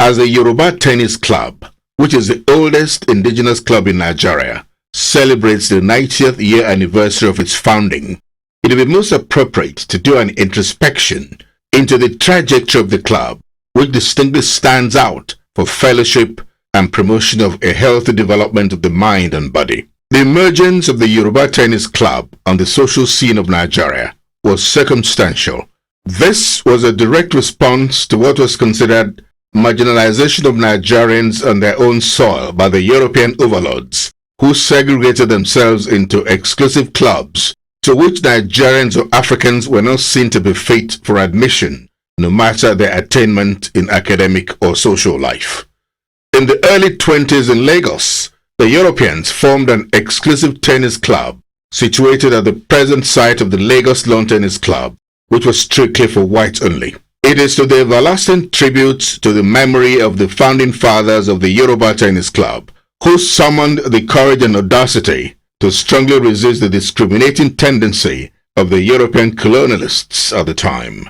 As the Yoruba Tennis Club, which is the oldest indigenous club in Nigeria, celebrates the 90th year anniversary of its founding, it would be most appropriate to do an introspection into the trajectory of the club, which distinctly stands out for fellowship and promotion of a healthy development of the mind and body. The emergence of the Yoruba Tennis Club on the social scene of Nigeria was circumstantial. This was a direct response to what was considered marginalization of Nigerians on their own soil by the European overlords, who segregated themselves into exclusive clubs to which Nigerians or Africans were not seen to be fit for admission, no matter their attainment in academic or social life. In the early 20s in Lagos, the Europeans formed an exclusive tennis club situated at the present site of the Lagos Lawn Tennis Club, which was strictly for whites only. It is to the everlasting tribute to the memory of the founding fathers of the Yoruba Tennis Club, who summoned the courage and audacity to strongly resist the discriminating tendency of the European colonialists at the time.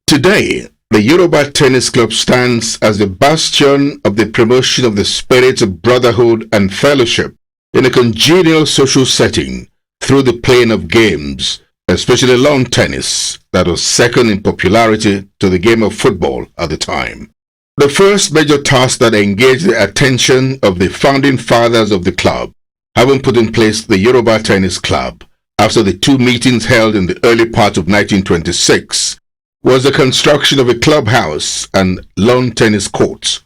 Today, the Yoruba Tennis Club stands as the bastion of the promotion of the spirit of brotherhood and fellowship in a congenial social setting through the playing of games, especially lawn tennis, that was second in popularity to the game of football at the time. The first major task that engaged the attention of the founding fathers of the club, having put in place the Yoruba Tennis Club after the two meetings held in the early part of 1926, was the construction of a clubhouse and lawn tennis courts.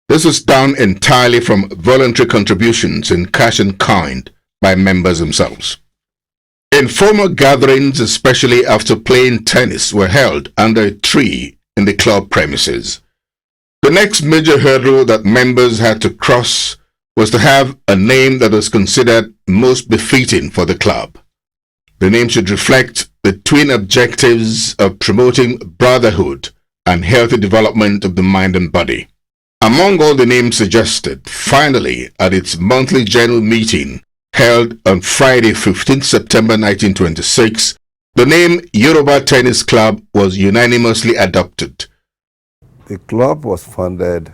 This was done entirely from voluntary contributions in cash and kind by members themselves. Informal gatherings, especially after playing tennis, were held under a tree in the club premises. The next major hurdle that members had to cross was to have a name that was considered most befitting for the club. The name should reflect the twin objectives of promoting brotherhood and healthy development of the mind and body. Among all the names suggested, finally, at its monthly general meeting held on Friday, 15 September 1926, the name Yoruba Tennis Club was unanimously adopted. The club was founded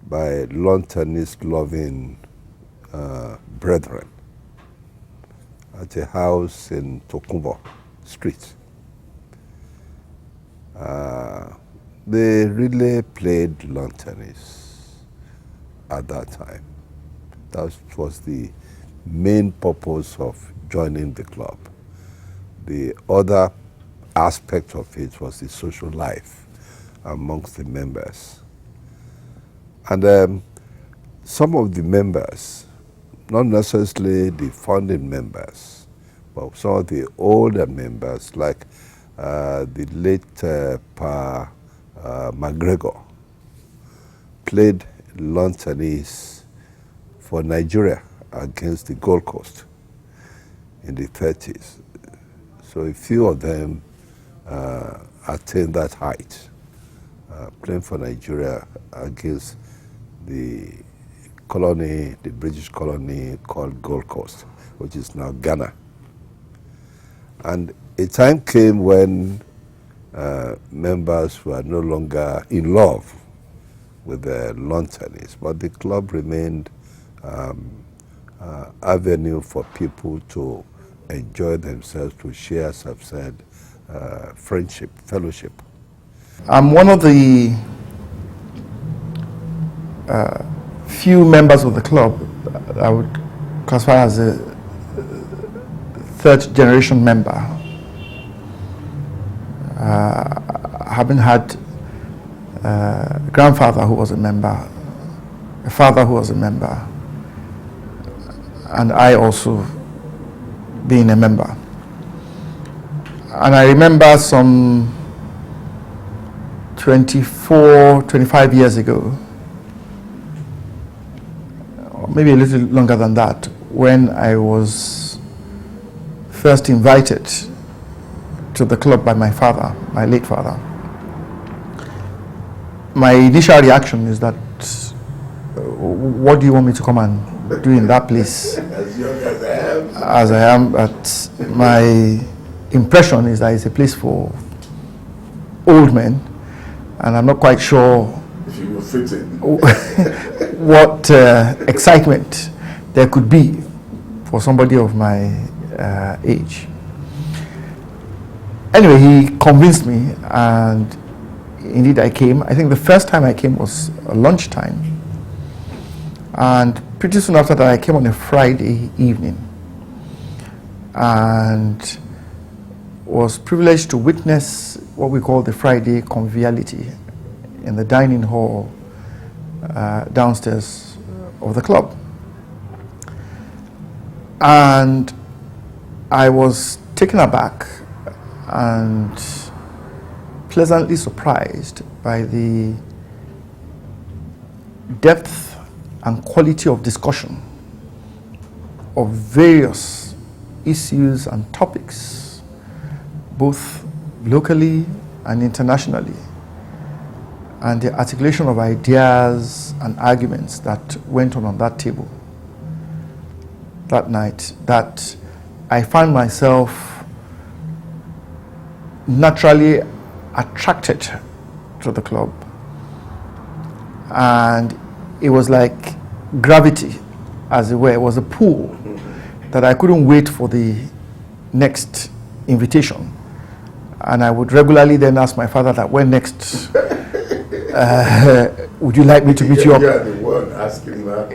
by lawn tennis loving brethren at a house in Tokunbo Street. They really played lawn tennis at that time. That was the main purpose of joining the club. The other aspect of it was the social life amongst the members. And some of the members, not necessarily the founding members, but some of the older members, like the late Pa McGregor, played lawn tennis for Nigeria against the Gold Coast in the 30s. So a few of them attained that height, playing for Nigeria against the colony, the British colony called Gold Coast, which is now Ghana. And a time came when members were no longer in love with the lawn tennis, but the club remained avenue for people to enjoy themselves, to share, as I've said, friendship, fellowship. I'm one of the few members of the club I would classify as a third generation member, having had a grandfather who was a member, a father who was a member, and I also being a member. And I remember some 25 years ago, or maybe a little longer than that, when I was first invited to the club by my father, my late father. My initial reaction is that, what do you want me to come and do in that place? As young as I am. As I am, but my impression is that it's a place for old men, and I'm not quite sure fit in. what excitement there could be for somebody of my age. Anyway, he convinced me, and indeed I came. I think the first time I came was lunchtime, and pretty soon after that I came on a Friday evening, and was privileged to witness what we call the Friday conviviality in the dining hall downstairs of the club. And I was taken aback and pleasantly surprised by the depth and quality of discussion of various issues and topics, both locally and internationally, and the articulation of ideas and arguments that went on that table that night, that I found myself naturally attracted to the club. And it was like gravity, as it were. It was a pull that I couldn't wait for the next invitation. And I would regularly then ask my father that, when next would you like me to meet you up? You are the one asking that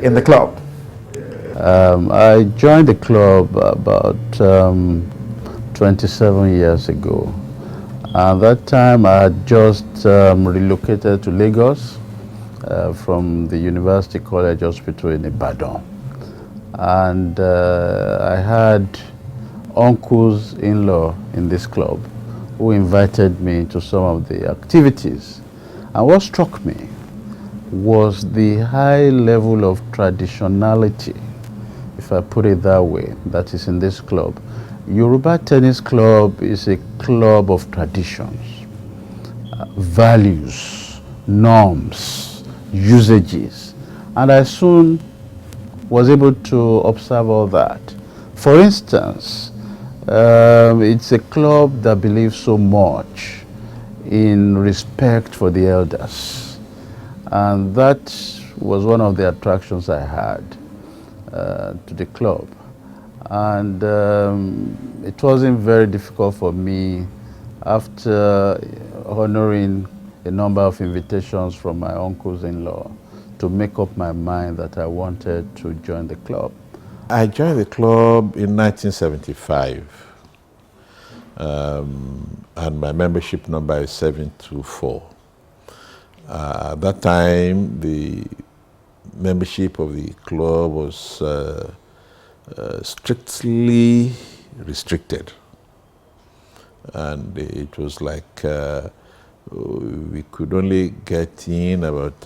in the club? I joined the club about 27 years ago. At that time, I had just relocated to Lagos from the University College Hospital in Ibadan. And I had uncles-in-law in this club who invited me to some of the activities. And what struck me was the high level of traditionality, if I put it that way, that is in this club. Yoruba Tennis Club is a club of traditions, values, norms, usages, and I soon was able to observe all that. For instance, it's a club that believes so much in respect for the elders, and that was one of the attractions I had to the club. And it wasn't very difficult for me, after honoring a number of invitations from my uncles-in-law, to make up my mind that I wanted to join the club. I joined the club in 1975, and my membership number is 724. At that time, the membership of the club was strictly restricted, and it was like we could only get in about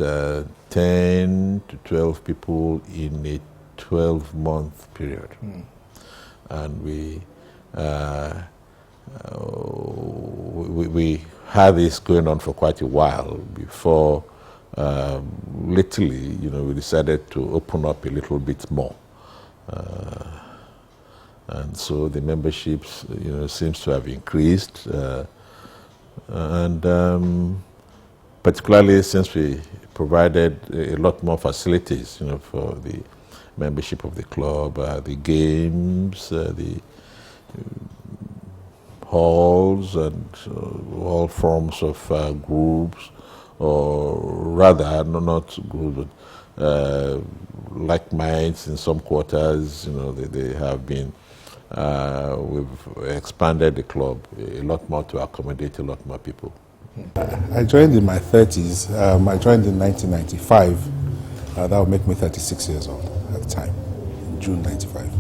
10 to 12 people in a 12-month period. And we had this going on for quite a while before literally, we decided to open up a little bit more. And so the memberships, seems to have increased, and particularly since we provided a lot more facilities, for the membership of the club, the games, the halls, and all forms of groups, or rather, not groups, but like minds in some quarters. They have been. We've expanded the club a lot more to accommodate a lot more people. I joined in my 30s. I joined in 1995. That would make me 36 years old at the time, in June 95.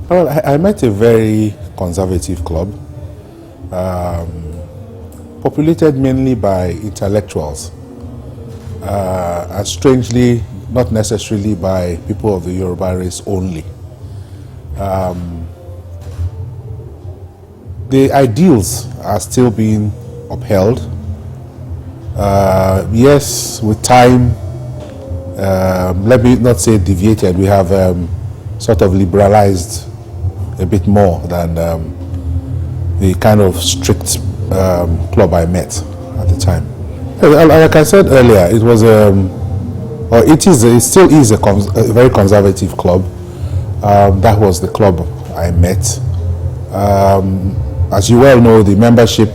Well, I met a very conservative club, populated mainly by intellectuals, and strangely, not necessarily by people of the Yoruba race only. The ideals are still being upheld. Yes, with time, let me not say deviated, we have sort of liberalized a bit more than the kind of strict club I met at the time. Like I said earlier, it was or it still is a very conservative club. That was the club I met. As you well know, the membership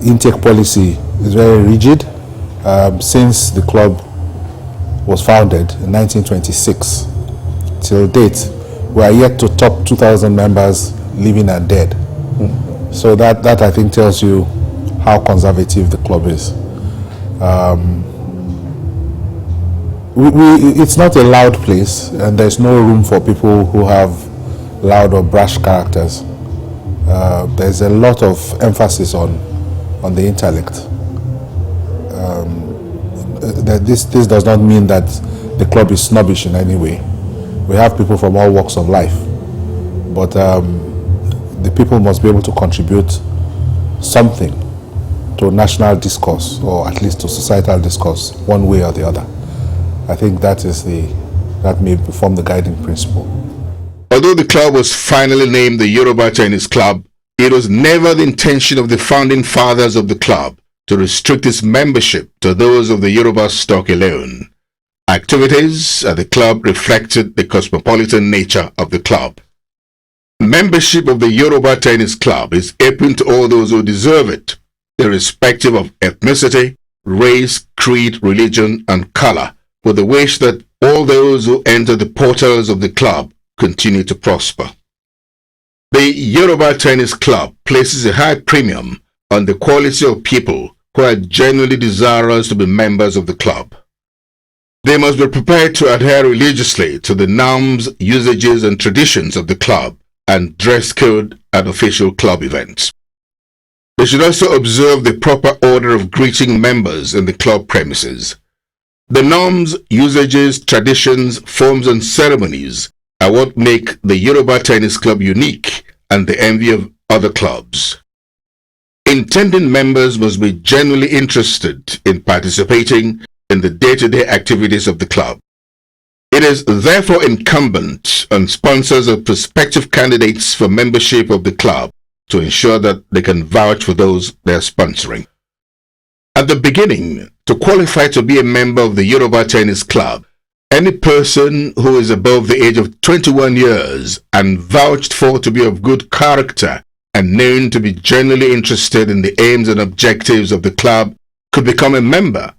intake policy is very rigid. Since the club was founded in 1926 till date, we are yet to top 2,000 members living and dead. So that I think tells you how conservative the club is. It's not a loud place, and there's no room for people who have loud or brash characters. There's a lot of emphasis on the intellect. This does not mean that the club is snobbish in any way. We have people from all walks of life, but the people must be able to contribute something to national discourse, or at least to societal discourse, one way or the other. I think that may form the guiding principle. Although the club was finally named the Yoruba Tennis Club, it was never the intention of the founding fathers of the club to restrict its membership to those of the Yoruba stock alone. Activities at the club reflected the cosmopolitan nature of the club. Membership of the Yoruba Tennis Club is open to all those who deserve it, irrespective of ethnicity, race, creed, religion, and color, with the wish that all those who enter the portals of the club continue to prosper. The Yoruba Tennis Club places a high premium on the quality of people who are genuinely desirous to be members of the club. They must be prepared to adhere religiously to the norms, usages, and traditions of the club and dress code at official club events. They should also observe the proper order of greeting members in the club premises. The norms, usages, traditions, forms, and ceremonies are what make the Yoruba Tennis Club unique and the envy of other clubs. Intending members must be genuinely interested in participating in the day-to-day activities of the club. It is therefore incumbent on sponsors of prospective candidates for membership of the club to ensure that they can vouch for those they are sponsoring. At the beginning, to qualify to be a member of the Yoruba Tennis Club, any person who is above the age of 21 years and vouched for to be of good character and known to be genuinely interested in the aims and objectives of the club could become a member.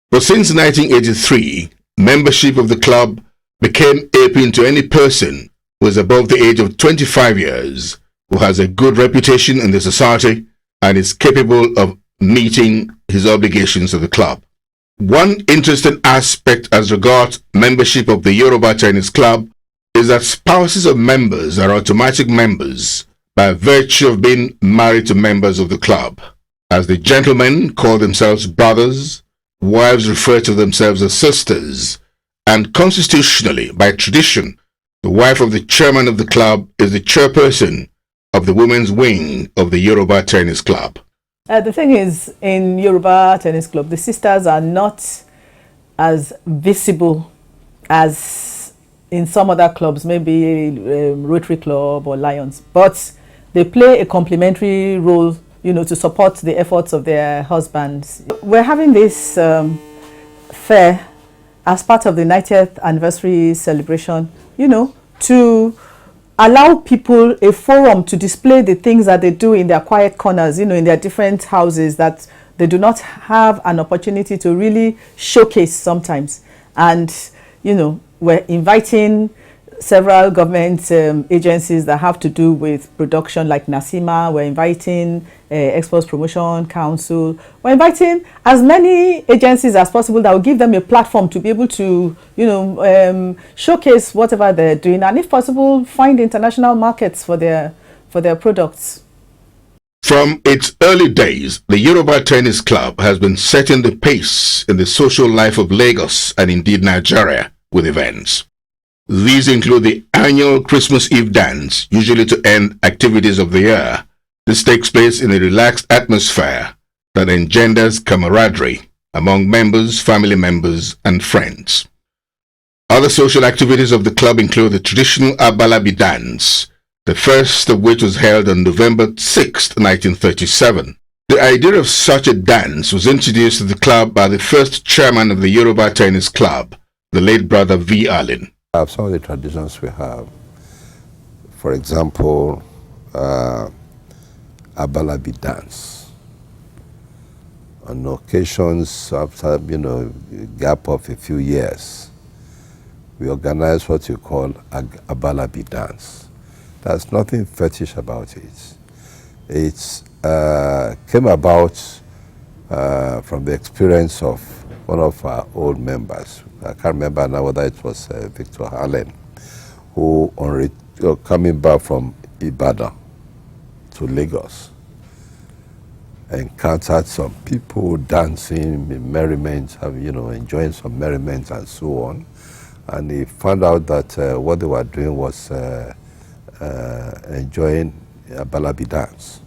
But since 1983, membership of the club became open to any person who is above the age of 25 years, who has a good reputation in the society and is capable of meeting his obligations to the club. One interesting aspect as regards membership of the Yoruba Tennis Club is that spouses of members are automatic members by virtue of being married to members of the club. As the gentlemen call themselves brothers, wives refer to themselves as sisters, and constitutionally, by tradition, the wife of the chairman of the club is the chairperson of the women's wing of the Yoruba Tennis Club. The thing is, in Yoruba Tennis Club, the sisters are not as visible as in some other clubs, maybe Rotary Club or Lions, but they play a complementary role, to support the efforts of their husbands. We're having this fair as part of the 90th anniversary celebration, to allow people a forum to display the things that they do in their quiet corners, in their different houses that they do not have an opportunity to really showcase sometimes. And, we're inviting several government agencies that have to do with production, like NASIMA. We're inviting Exports Promotion Council. We're inviting as many agencies as possible that will give them a platform to be able to, showcase whatever they're doing, and if possible, find international markets for their products. From its early days, the Yoruba Tennis Club has been setting the pace in the social life of Lagos and indeed Nigeria with events. These include the annual Christmas Eve dance, usually to end activities of the year. This takes place in a relaxed atmosphere that engenders camaraderie among members, family members, and friends. Other social activities of the club include the traditional Abalabi dance, the first of which was held on November 6, 1937. The idea of such a dance was introduced to the club by the first chairman of the Yoruba Tennis Club, the late brother V. Allen. Some of the traditions we have, for example, Abalabi dance. On occasions, after a gap of a few years, we organize what you call Abalabi dance. There's nothing fetish about it. It came about from the experience of one of our old members. I can't remember now whether it was Victor Allen, who coming back from Ibadan to Lagos, encountered some people dancing, merriment, enjoying some merriment and so on. And he found out that what they were doing was enjoying a Balabi dance.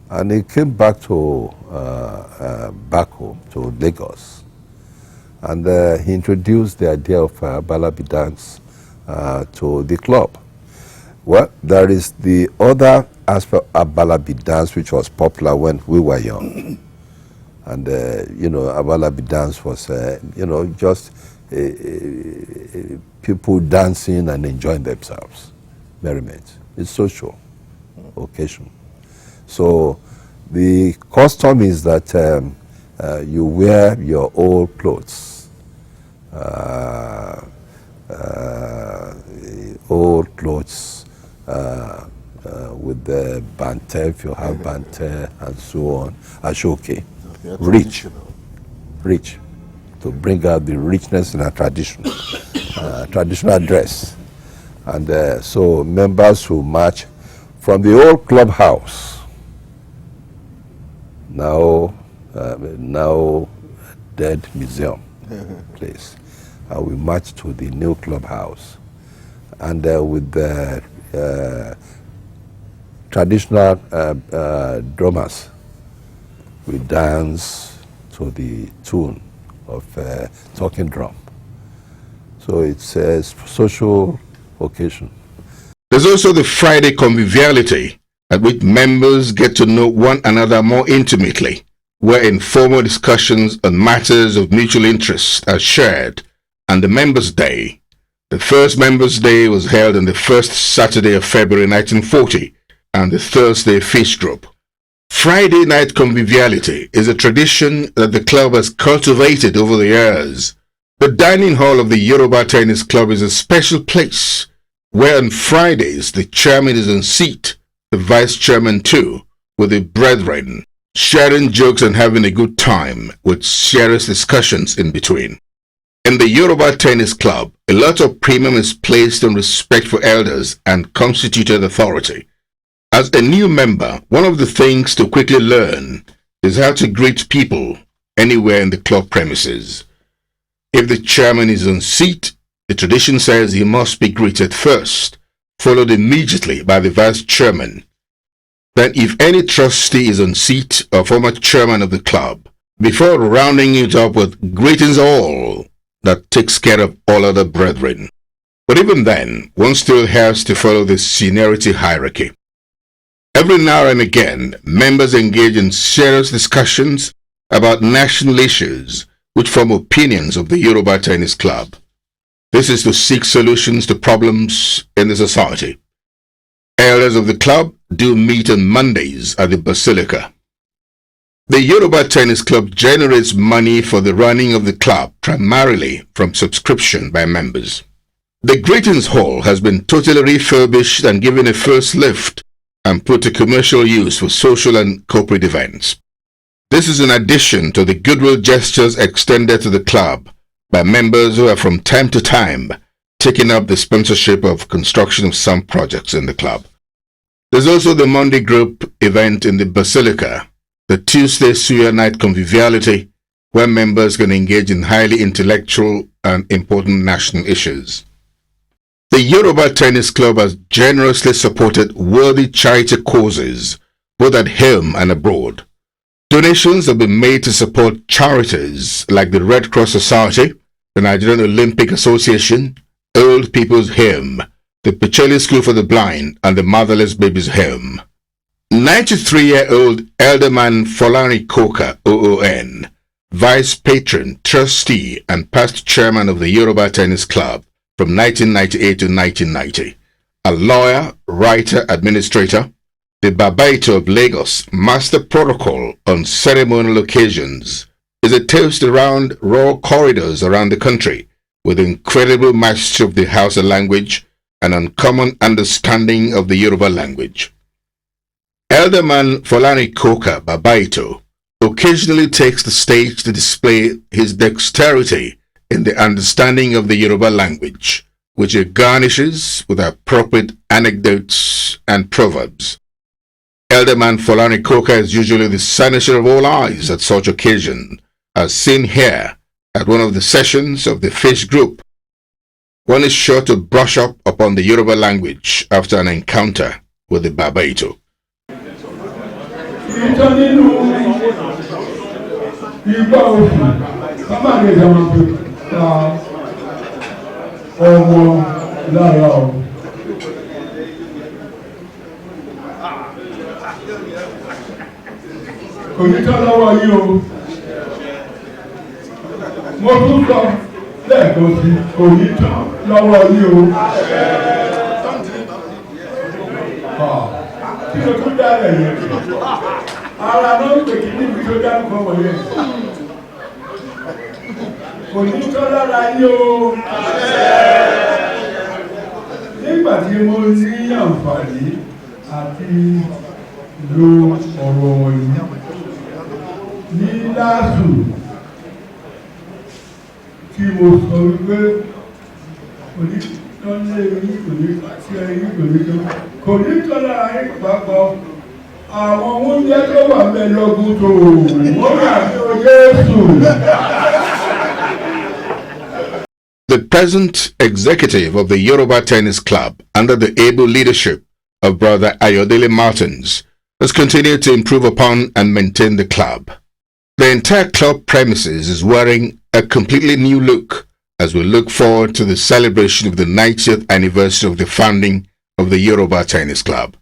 And he came back to back home to Lagos, and he introduced the idea of Balabi dance to the club. Well, there is the other aspect of Balabi dance which was popular when we were young, and Balabi dance was just people dancing and enjoying themselves, merriment. It's social occasion. So the custom is that you wear your old clothes, with the bante, if you have bante and so on, ashoke, rich, to bring out the richness in our tradition, traditional dress. And so members who march from the old clubhouse, now dead museum place. We march to the new clubhouse, and with the traditional drummers, we dance to the tune of talking drum. So it's a social occasion. There's also the Friday conviviality, at which members get to know one another more intimately, where informal discussions on matters of mutual interest are shared, and the Members' Day. The first Members' Day was held on the first Saturday of February 1940, and the Thursday Feast Group. Friday night conviviality is a tradition that the club has cultivated over the years. The dining hall of the Yoruba Tennis Club is a special place, where on Fridays the chairman is on seat, the vice chairman too, with the brethren, sharing jokes and having a good time with serious discussions in between. In the Yoruba Tennis Club, a lot of premium is placed on respect for elders and constituted authority. As a new member, one of the things to quickly learn is how to greet people anywhere in the club premises. If the chairman is on seat, the tradition says he must be greeted first, followed immediately by the vice chairman. Then if any trustee is on seat or former chairman of the club, before rounding it up with greetings all, that takes care of all other brethren. But even then, one still has to follow the seniority hierarchy. Every now and again, members engage in serious discussions about national issues which form opinions of the Yoruba Tennis Club. This is to seek solutions to problems in the society. Elders of the club do meet on Mondays at the Basilica. The Yoruba Tennis Club generates money for the running of the club primarily from subscription by members. The Greetings Hall has been totally refurbished and given a first lift and put to commercial use for social and corporate events. This is in addition to the goodwill gestures extended to the club by members who are from time to time taking up the sponsorship of construction of some projects in the club. There's also the Monday group event in the Basilica, the Tuesday Suya Night Conviviality, where members can engage in highly intellectual and important national issues. The Yoruba Tennis Club has generously supported worthy charity causes, both at home and abroad. Donations have been made to support charities like the Red Cross Society, the Nigerian Olympic Association, Old People's Home, the Picheli School for the Blind, and the Motherless Babies Home. 93-year-old Elderman Folani Koka, OON, Vice Patron, Trustee, and past Chairman of the Yoruba Tennis Club from 1998 to 1990, a lawyer, writer, administrator, the Babaito of Lagos Master Protocol on ceremonial occasions is a toast around raw corridors around the country with incredible mastery of the Hausa language and uncommon understanding of the Yoruba language. Elderman Folani Koka Babaito occasionally takes the stage to display his dexterity in the understanding of the Yoruba language, which he garnishes with appropriate anecdotes and proverbs. Elderman Folani Koka is usually the cynosure of all eyes at such occasion, as seen here at one of the sessions of the Fish Group. One is sure to brush up upon the Yoruba language after an encounter with the Babaito. Mo tún sọ lẹ́ẹ̀kan sí kò ní tán lọ́wọ́ yìí o. Kí ló tún dá rẹ̀ yẹn? Ara náà ń pè kí níbi tó dá nǹkan wọ̀nyẹn. Kò ní tán lára yìí o. Nígbà tí mo ní àǹfààní àti lo ọ̀rọ̀ wọ̀nyí ní láàsù. Tí mo sọ wípé kò ní tán lé yín, kò ní tí ẹyin, kò ní tán lára yín papọ̀. Àwọn oúnjẹ tó wà mẹ́lọ́gún tó wọ́n rà ní Jésù. The present executive of the Yoruba Tennis Club, under the able leadership of Brother Ayodele Martins, has continued to improve upon and maintain the club. The entire club premises is wearing a completely new look as we look forward to the celebration of the 90th anniversary of the founding of the Yoruba Tennis Club.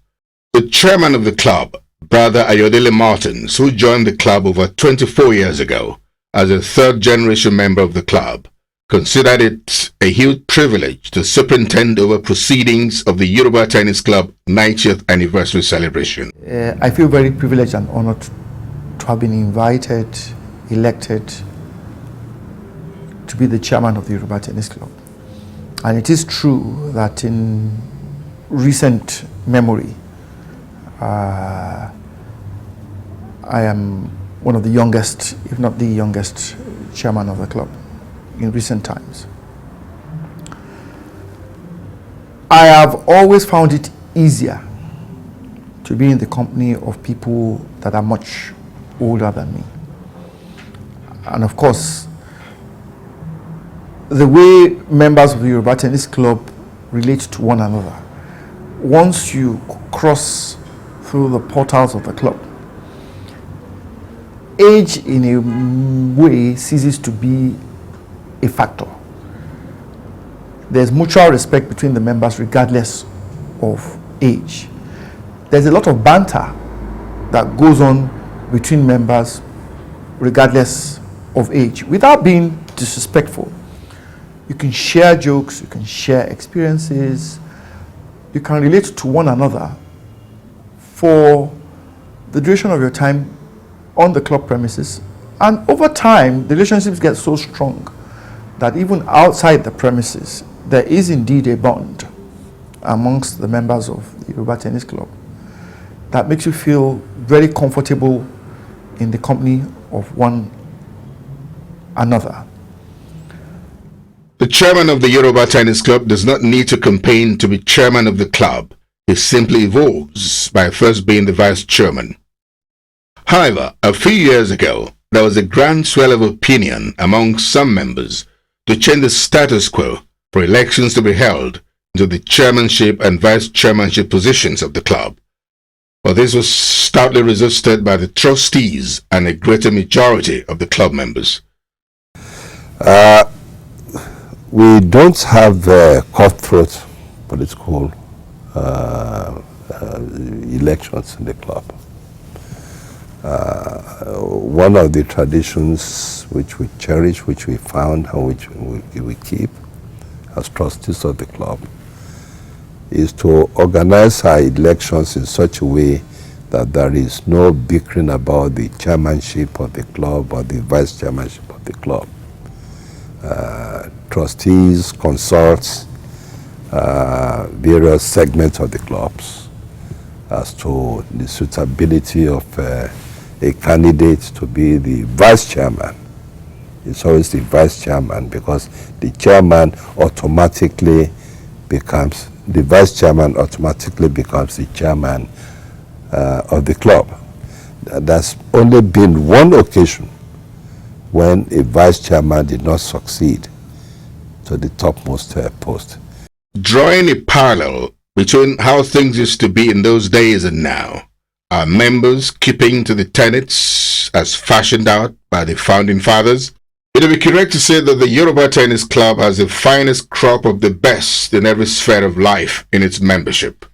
The chairman of the club, Brother Ayodele Martins, who joined the club over 24 years ago as a third-generation member of the club, considered it a huge privilege to superintend over proceedings of the Yoruba Tennis Club 90th anniversary celebration. I feel very privileged and honored to have been invited, elected to be the chairman of the Yoruba Tennis Club. And it is true that in recent memory, I am one of the youngest, if not the youngest, chairman of the club in recent times. I have always found it easier to be in the company of people that are much older than me. And of course, the way members of the Yoruba Tennis Club relate to one another, once you cross through the portals of the club, age in a way ceases to be a factor. There's mutual respect between the members regardless of age. There's a lot of banter that goes on between members regardless of age without being disrespectful. You can share jokes, you can share experiences, you can relate to one another for the duration of your time on the club premises, and over time the relationships get so strong that even outside the premises there is indeed a bond amongst the members of the Yoruba Tennis Club that makes you feel very comfortable in the company of one another. The chairman of the Yoruba Tennis Club does not need to campaign to be chairman of the club. He simply evolves by first being the vice chairman. However, a few years ago, there was a groundswell of opinion among some members to change the status quo for elections to be held into the chairmanship and vice chairmanship positions of the club. But this was stoutly resisted by the trustees and a greater majority of the club members. We don't have cutthroat political elections in the club. One of the traditions which we cherish, which we found, and which we keep as trustees of the club, is to organize our elections in such a way that there is no bickering about the chairmanship of the club or the vice chairmanship of the club. Trustees consult various segments of the clubs as to the suitability of a candidate to be the vice chairman. It's always the vice chairman, because the chairman automatically becomes, the vice chairman automatically becomes the chairman of the club. There's only been one occasion when a vice chairman did not succeed to the topmost post. Drawing a parallel between how things used to be in those days and now, are members keeping to the tenets as fashioned out by the founding fathers? It would be correct to say that the Yoruba Tennis Club has the finest crop of the best in every sphere of life in its membership.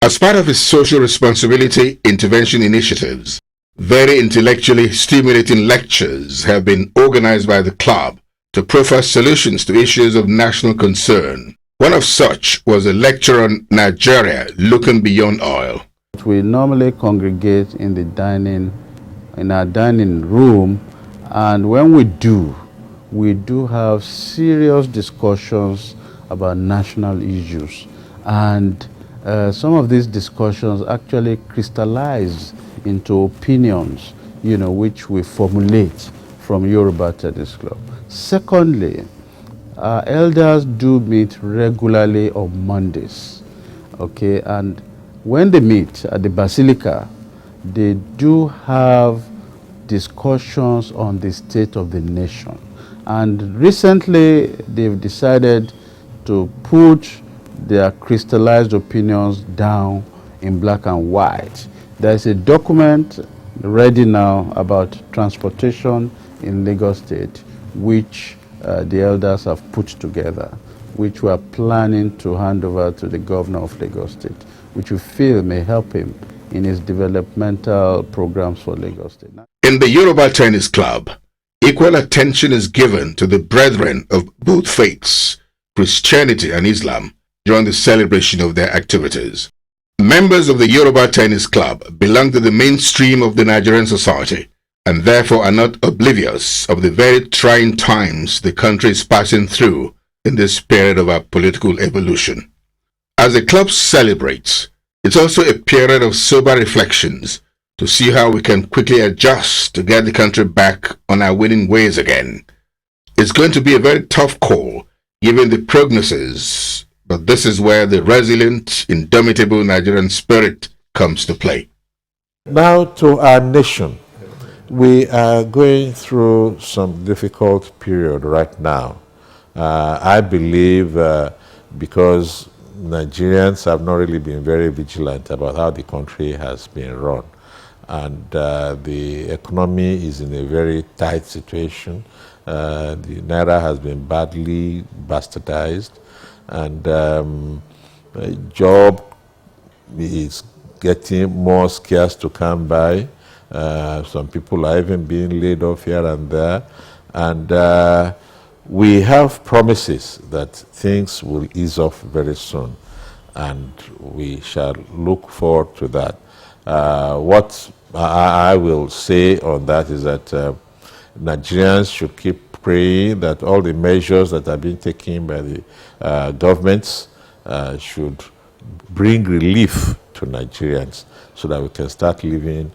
As part of its social responsibility intervention initiatives, very intellectually stimulating lectures have been organized by the club to proffer solutions to issues of national concern. One of such was a lecture on Nigeria looking beyond oil. We normally congregate in our dining room, and when we do have serious discussions about national issues, and some of these discussions actually crystallize into opinions, which we formulate from Yoruba Tennis Club. Secondly, our elders do meet regularly on Mondays, okay, and when they meet at the Basilica, they do have discussions on the state of the nation. And recently, they've decided to put their crystallized opinions down in black and white. There's a document ready now about transportation in Lagos State, which the elders have put together, which we are planning to hand over to the governor of Lagos State, which we feel may help him in his developmental programs for Lagos State. In the Yoruba Tennis Club, equal attention is given to the brethren of both faiths, Christianity and Islam, during the celebration of their activities. Members of the Yoruba Tennis Club belong to the mainstream of the Nigerian society, and therefore are not oblivious of the very trying times the country is passing through in this period of our political evolution. As the club celebrates, it's also a period of sober reflections to see how we can quickly adjust to get the country back on our winning ways again. It's going to be a very tough call given the prognosis, but this is where the resilient, indomitable Nigerian spirit comes to play. Now to our nation. We are going through some difficult period right now. I believe because Nigerians have not really been very vigilant about how the country has been run. And the economy is in a very tight situation. The Naira has been badly bastardized, and job is getting more scarce to come by. Some people are even being laid off here and there. And we have promises that things will ease off very soon, and we shall look forward to that. What I will say on that is that Nigerians should keep praying that all the measures that are being taken by the governments should bring relief to Nigerians so that we can start living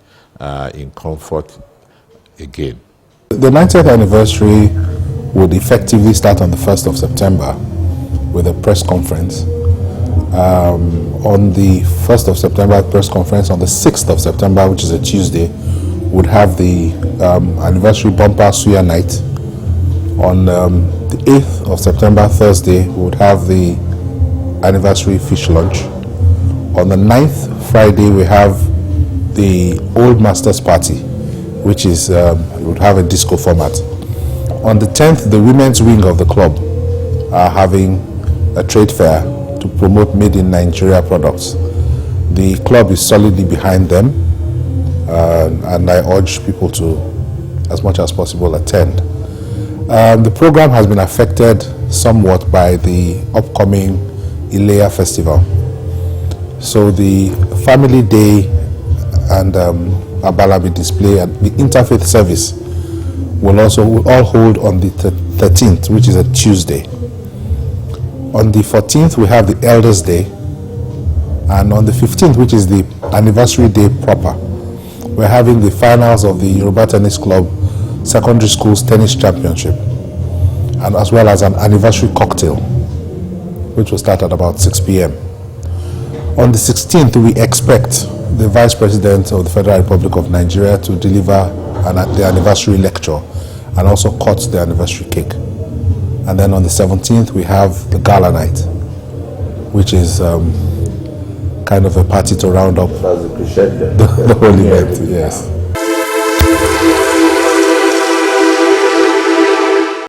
in comfort again. The 90th anniversary would effectively start on the 1st of September with a press conference. On the 1st of September press conference, on the 6th of September, which is a Tuesday, would have the anniversary bumper suya night. On the 8th of September, Thursday, we would have the anniversary fish lunch. On the 9th, Friday, we have the Old Masters Party, which is would have a disco format. On the 10th, the women's wing of the club are having a trade fair to promote made in Nigeria products. The club is solidly behind them, and I urge people to, as much as possible, attend. The program has been affected somewhat by the upcoming Ileya festival. So the family day and Abalabi display and the interfaith service will all hold on the 13th, which is a Tuesday. On the 14th, we have the Elders Day, and on the 15th, which is the anniversary day proper, we're having the finals of the Yoruba Tennis Club Secondary Schools Tennis Championship, and as well as an anniversary cocktail, which will start at about 6 p.m. On the 16th, we expect the Vice President of the Federal Republic of Nigeria to deliver the anniversary lecture and also cut the anniversary cake. And then on the 17th, we have the gala night, which is kind of a party to round up the whole event. Yes.